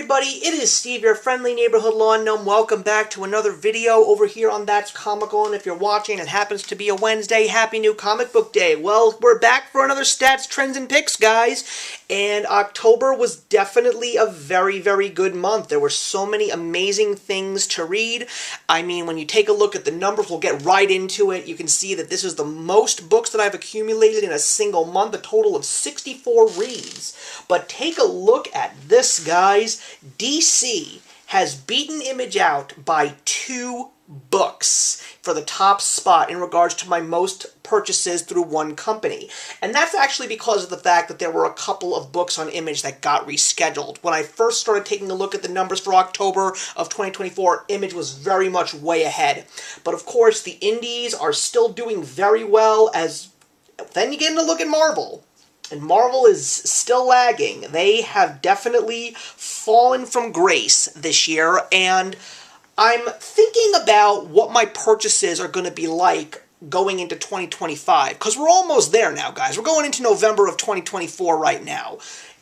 everybody, it is Steve, your friendly neighborhood lawn gnome. Welcome back to another video over here on That's Comical, and if you're watching and it happens to be a Wednesday, happy new comic book day. Well, we're back for another stats, trends, and picks, guys, and October was definitely a very, very good month. There were so many amazing things to read. I mean, when you take a look at the numbers, we'll get right into it. You can see that this is the most books that I've accumulated in a single month, a total of 64 reads. But take a look at this, guys. DC has beaten Image out by 2 books for the top spot in regards to my most purchases through one company. And that's actually because of the fact that there were a couple of books on Image that got rescheduled. When I first started taking a look at the numbers for October of 2024, Image was very much way ahead. But of course, the indies are still doing very well, as then you get to look at Marvel. And Marvel is still lagging. They have definitely fallen from grace this year, and I'm thinking about what my purchases are going to be like going into 2025, because we're almost there now, guys. We're going into November of 2024 right now.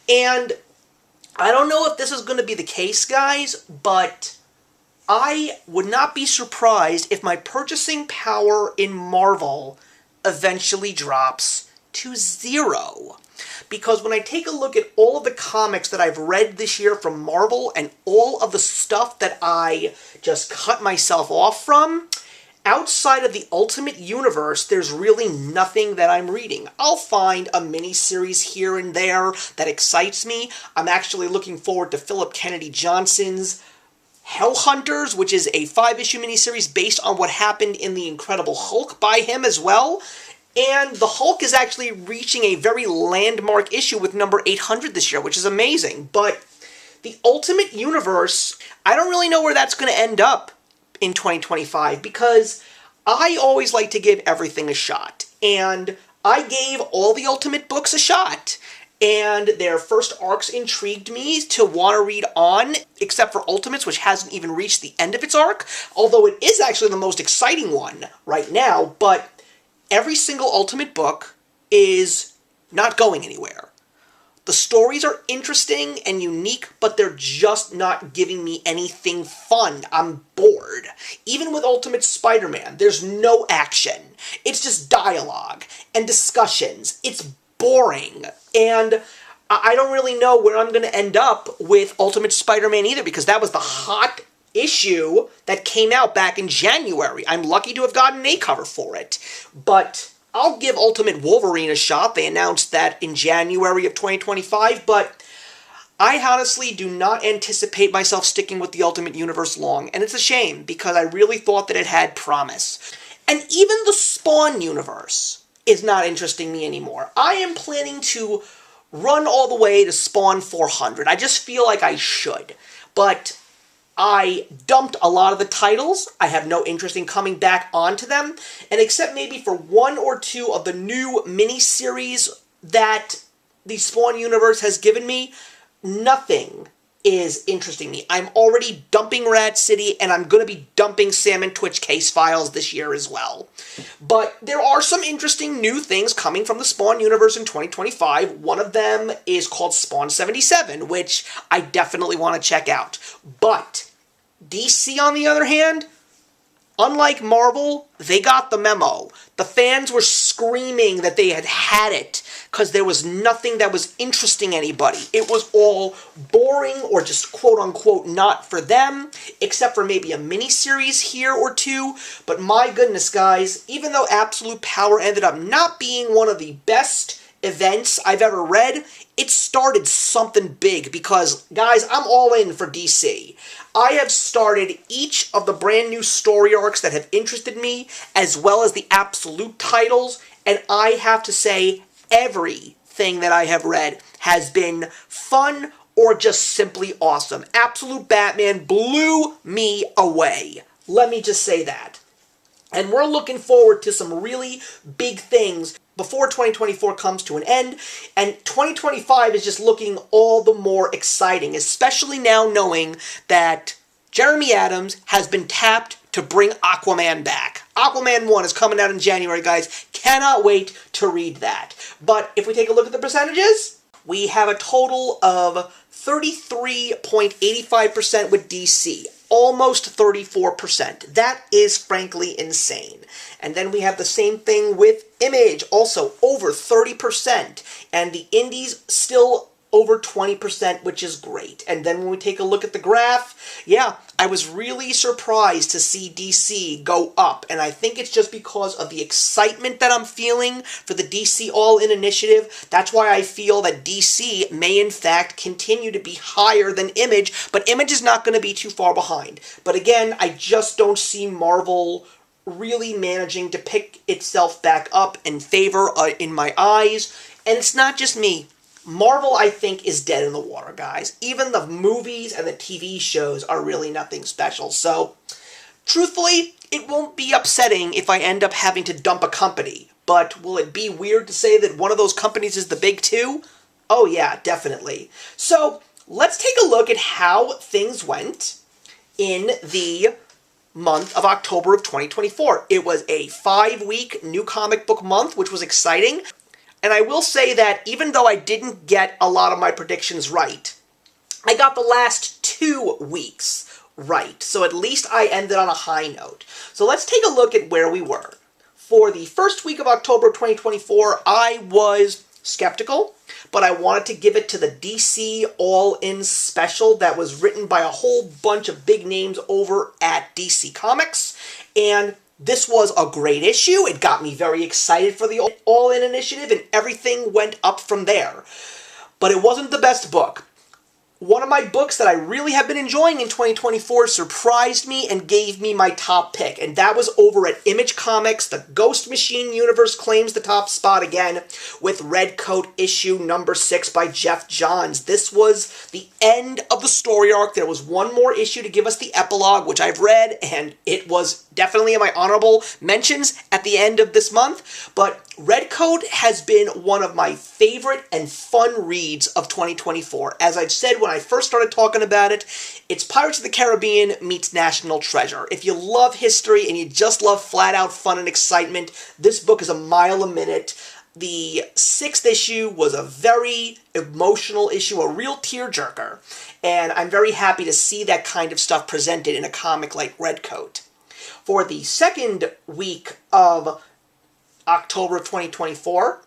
And I don't know if this is going to be the case, guys, but I would not be surprised if my purchasing power in Marvel eventually drops to 0. Because when I take a look at all of the comics that I've read this year from Marvel and all of the stuff that I just cut myself off from, outside of the Ultimate Universe, there's really nothing that I'm reading. I'll find a miniseries here and there that excites me. I'm actually looking forward to Philip Kennedy Johnson's Hell Hunters, which is a 5-issue miniseries based on what happened in The Incredible Hulk by him as well. And the Hulk is actually reaching a very landmark issue with number 800 this year, which is amazing. But the Ultimate Universe, I don't really know where that's going to end up in 2025, because I always like to give everything a shot. And I gave all the Ultimate books a shot. And their first arcs intrigued me to want to read on, except for Ultimates, which hasn't even reached the end of its arc. Although it is actually the most exciting one right now, but every single Ultimate book is not going anywhere. The stories are interesting and unique, but they're just not giving me anything fun. I'm bored. Even with Ultimate Spider-Man, there's no action. It's just dialogue and discussions. It's boring. And I don't really know where I'm going to end up with Ultimate Spider-Man either, because that was the hot issue that came out back in January. I'm lucky to have gotten a cover for it. But I'll give Ultimate Wolverine a shot. They announced that in January of 2025, but I honestly do not anticipate myself sticking with the Ultimate Universe long, and it's a shame, because I really thought that it had promise. And even the Spawn universe is not interesting me anymore. I am planning to run all the way to Spawn 400. I just feel like I should. But I dumped a lot of the titles. I have no interest in coming back onto them. And except maybe for 1 or 2 of the new miniseries that the Spawn universe has given me, nothing is interesting me. I'm already dumping Rat City, and I'm going to be dumping Sam and Twitch case files this year as well. But there are some interesting new things coming from the Spawn universe in 2025. One of them is called Spawn 77, which I definitely want to check out. But DC, on the other hand, unlike Marvel, they got the memo. The fans were screaming that they had had it, because there was nothing that was interesting anybody. It was all boring or just quote-unquote not for them, except for maybe a miniseries here or 2. But my goodness, guys, even though Absolute Power ended up not being one of the best events I've ever read, it started something big, because, guys, I'm all in for DC. I have started each of the brand new story arcs that have interested me, as well as the Absolute titles, and I have to say, everything that I have read has been fun or just simply awesome. Absolute Batman blew me away. Let me just say that. And we're looking forward to some really big things before 2024 comes to an end, and 2025 is just looking all the more exciting, especially now knowing that Jeremy Adams has been tapped to bring Aquaman back. Aquaman 1 is coming out in January, guys. Cannot wait to read that. But if we take a look at the percentages, we have a total of 33.85% with DC. Almost 34%. That is frankly insane. And then we have the same thing with Image, also over 30%. And the indies still over 20%, which is great. And then when we take a look at the graph, yeah, I was really surprised to see DC go up. And I think it's just because of the excitement that I'm feeling for the DC All-In initiative. That's why I feel that DC may in fact continue to be higher than Image, but Image is not going to be too far behind. But again, I just don't see Marvel really managing to pick itself back up in favor in my eyes. And it's not just me. Marvel, I think, is dead in the water, guys. Even the movies and the TV shows are really nothing special. So, truthfully, it won't be upsetting if I end up having to dump a company. But will it be weird to say that one of those companies is the big two? Oh yeah, definitely. So, let's take a look at how things went in the month of October of 2024. It was a 5-week new comic book month, which was exciting. And I will say that even though I didn't get a lot of my predictions right, I got the last 2 weeks right. So at least I ended on a high note. So let's take a look at where we were. For the first week of October 2024, I was skeptical, but I wanted to give it to the DC All-In special that was written by a whole bunch of big names over at DC Comics. And this was a great issue. It got me very excited for the All-In initiative, and everything went up from there. But it wasn't the best book. One of my books that I really have been enjoying in 2024 surprised me and gave me my top pick, and that was over at Image Comics. The Ghost Machine universe claims the top spot again with Red Coat issue number 6 by Jeff Johns. This was the end of the story arc. There was one more issue to give us the epilogue, which I've read, and it was definitely in my honorable mentions at the end of this month. But Red Coat has been one of my favorite and fun reads of 2024. As I've said when I first started talking about it, it's Pirates of the Caribbean meets National Treasure. If you love history and you just love flat-out fun and excitement, this book is a mile a minute. The 6th issue was a very emotional issue, a real tearjerker, and I'm very happy to see that kind of stuff presented in a comic like Red Coat. For the second week of October of 2024,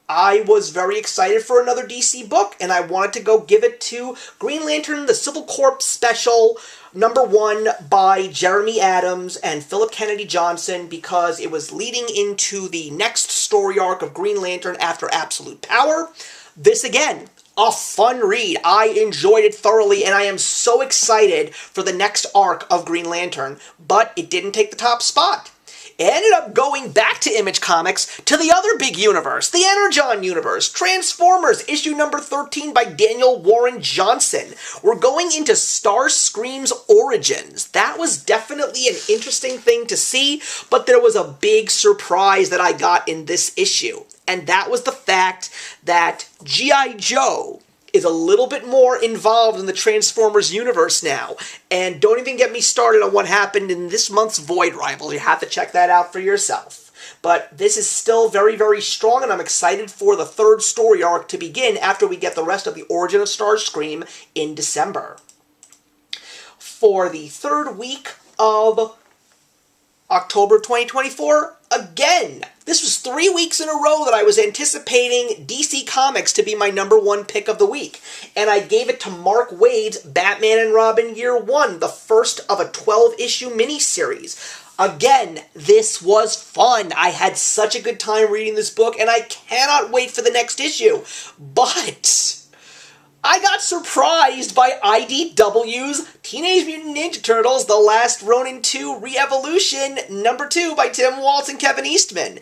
I was very excited for another DC book, and I wanted to go give it to Green Lantern, the Civil Corps Special, number 1 by Jeremy Adams and Philip Kennedy Johnson, because it was leading into the next story arc of Green Lantern after Absolute Power. This, again, a fun read. I enjoyed it thoroughly, and I am so excited for the next arc of Green Lantern, but it didn't take the top spot. It ended up going back to Image Comics to the other big universe, the Energon universe, Transformers, issue number 13 by Daniel Warren Johnson. We're going into Starscream's origins. That was definitely an interesting thing to see, but there was a big surprise that I got in this issue, and that was the fact that G.I. Joe is a little bit more involved in the Transformers universe now. And don't even get me started on what happened in this month's Void Rivals. You have to check that out for yourself. But this is still very, very strong, and I'm excited for the 3rd story arc to begin after we get the rest of the origin of Starscream in December. For the 3rd week of October 2024, again, this was 3 weeks in a row that I was anticipating DC Comics to be my number 1 pick of the week. And I gave it to Mark Waid's Batman and Robin Year 1, the first of a 12-issue miniseries. Again, this was fun. I had such a good time reading this book, and I cannot wait for the next issue. But I got surprised by IDW's Teenage Mutant Ninja Turtles, The Last Ronin 2 Re-Evolution, number 2 by Tim Waltz and Kevin Eastman.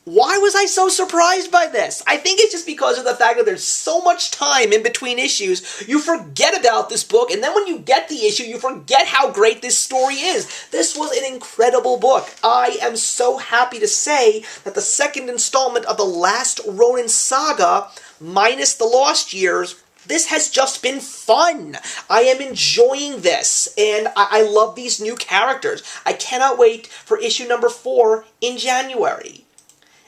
Why was I so surprised by this? I think it's just because of the fact that there's so much time in between issues, you forget about this book, and then when you get the issue, you forget how great this story is. This was an incredible book. I am so happy to say that the 2nd installment of the Last Ronin saga, minus the Lost Years, this has just been fun. I am enjoying this, and I love these new characters. I cannot wait for issue number 4 in January.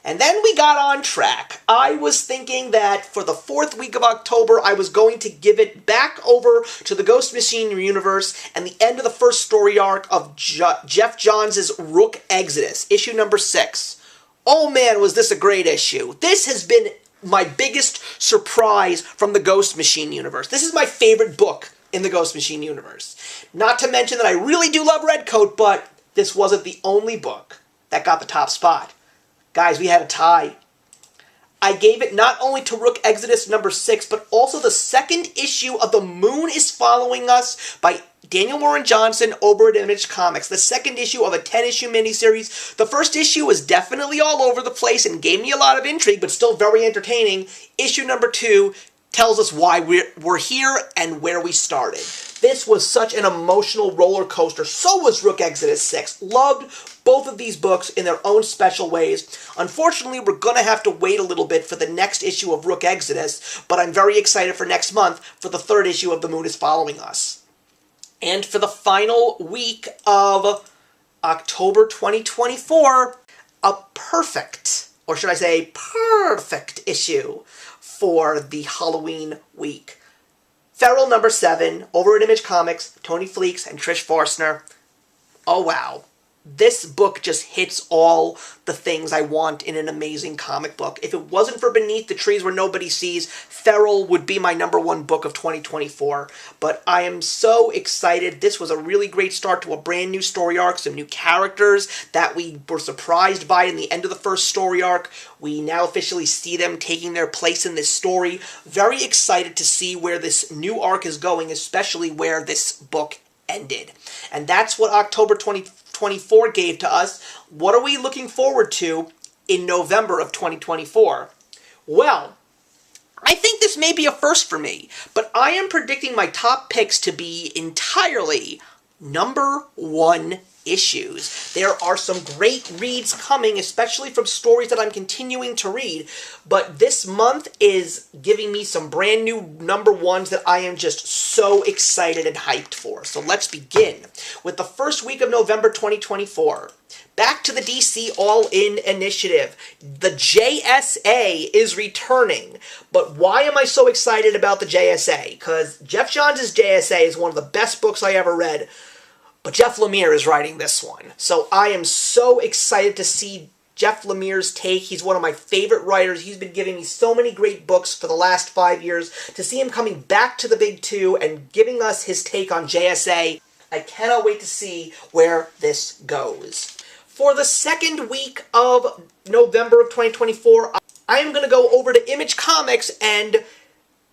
And then we got on track. I was thinking that for the 4th week of October, I was going to give it back over to the Ghost Machine universe and the end of the first story arc of Geoff Johns' Rook Exodus, issue number 6. Oh man, was this a great issue. This has been my biggest surprise from the Ghost Machine universe. This is my favorite book in the Ghost Machine universe. Not to mention that I really do love Redcoat, but this wasn't the only book that got the top spot. Guys, we had a tie. I gave it not only to Rook Exodus number 6, but also the second issue of The Moon is Following Us by Daniel Warren Johnson over at Image Comics. The second issue of a 10-issue miniseries. The first issue was definitely all over the place and gave me a lot of intrigue, but still very entertaining. Issue number 2 tells us why we're here and where we started. This was such an emotional roller coaster. So was Rook Exodus 6. Loved both of these books in their own special ways. Unfortunately, we're going to have to wait a little bit for the next issue of Rook Exodus, but I'm very excited for next month for the 3rd issue of The Moon is Following Us. And for the final week of October 2024, a perfect, or should I say perfect issue for the Halloween week. Feral number 7, over at Image Comics, Tony Fleeks and Trish Forstner. Oh wow. This book just hits all the things I want in an amazing comic book. If it wasn't for Beneath the Trees Where Nobody Sees, Feral would be my number 1 book of 2024. But I am so excited. This was a really great start to a brand new story arc, some new characters that we were surprised by in the end of the first story arc. We now officially see them taking their place in this story. Very excited to see where this new arc is going, especially where this book ended. And that's what October 2024 gave to us. What are we looking forward to in November of 2024? Well, I think this may be a first for me, but I am predicting my top picks to be entirely number 1 issues. There are some great reads coming, especially from stories that I'm continuing to read, but this month is giving me some brand new number 1s that I am just so excited and hyped for. So let's begin with the first week of November 2024. Back to the DC All-In Initiative. The JSA is returning. But why am I so excited about the JSA? Because Geoff Johns' JSA is one of the best books I ever read. But Jeff Lemire is writing this one. So I am so excited to see Jeff Lemire's take. He's one of my favorite writers. He's been giving me so many great books for the last 5 years. To see him coming back to the Big Two and giving us his take on JSA, I cannot wait to see where this goes. For the second week of November of 2024, I am going to go over to Image Comics and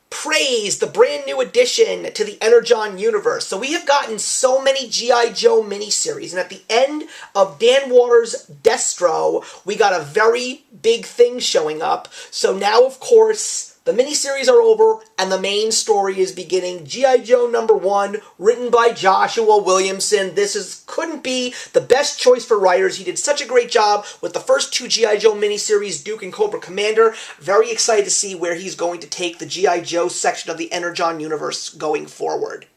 praise the brand new addition to the Energon universe. So we have gotten so many G.I. Joe miniseries, and at the end of Dan Waters' Destro, we got a very big thing showing up. So now, of course, the miniseries are over, and the main story is beginning. G.I. Joe number 1, written by Joshua Williamson. This couldn't be the best choice for writers. He did such a great job with the first 2 G.I. Joe miniseries, Duke and Cobra Commander. Very excited to see where he's going to take the G.I. Joe section of the Energon universe going forward.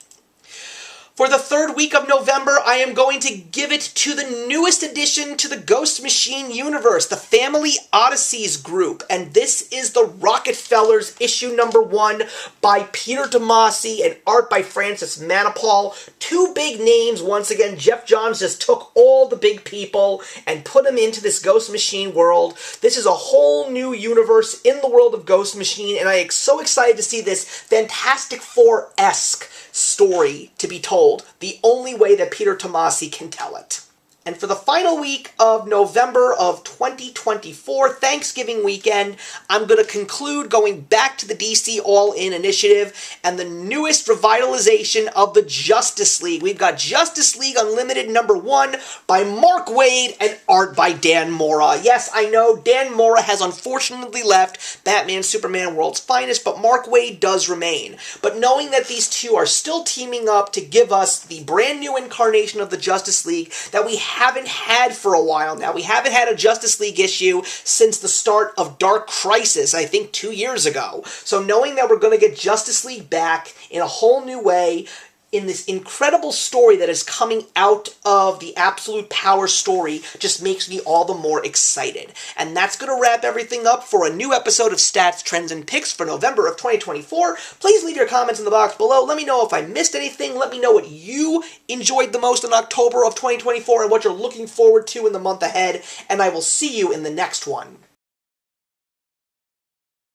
For the 3rd week of November, I am going to give it to the newest addition to the Ghost Machine universe, the Family Odysseys group. And this is the Rockefellers issue number 1 by Peter Tomasi and art by Francis Manapul. 2 big names once again. Geoff Johns just took all the big people and put them into this Ghost Machine world. This is a whole new universe in the world of Ghost Machine, and I am so excited to see this Fantastic Four-esque story to be told, the only way that Peter Tomasi can tell it. And for the final week of November of 2024, Thanksgiving weekend, I'm going to conclude going back to the DC All-In Initiative and the newest revitalization of the Justice League. We've got Justice League Unlimited number 1 by Mark Waid and art by Dan Mora. Yes, I know Dan Mora has unfortunately left Batman Superman World's Finest, but Mark Waid does remain. But knowing that these two are still teaming up to give us the brand new incarnation of the Justice League that we haven't had for a while now. We haven't had a Justice League issue since the start of Dark Crisis, I think 2 years ago. So knowing that we're going to get Justice League back in a whole new way, in this incredible story that is coming out of the Absolute Power story just makes me all the more excited. And that's going to wrap everything up for a new episode of Stats, Trends, and Picks for November of 2024. Please leave your comments in the box below. Let me know if I missed anything. Let me know what you enjoyed the most in October of 2024 and what you're looking forward to in the month ahead. And I will see you in the next one.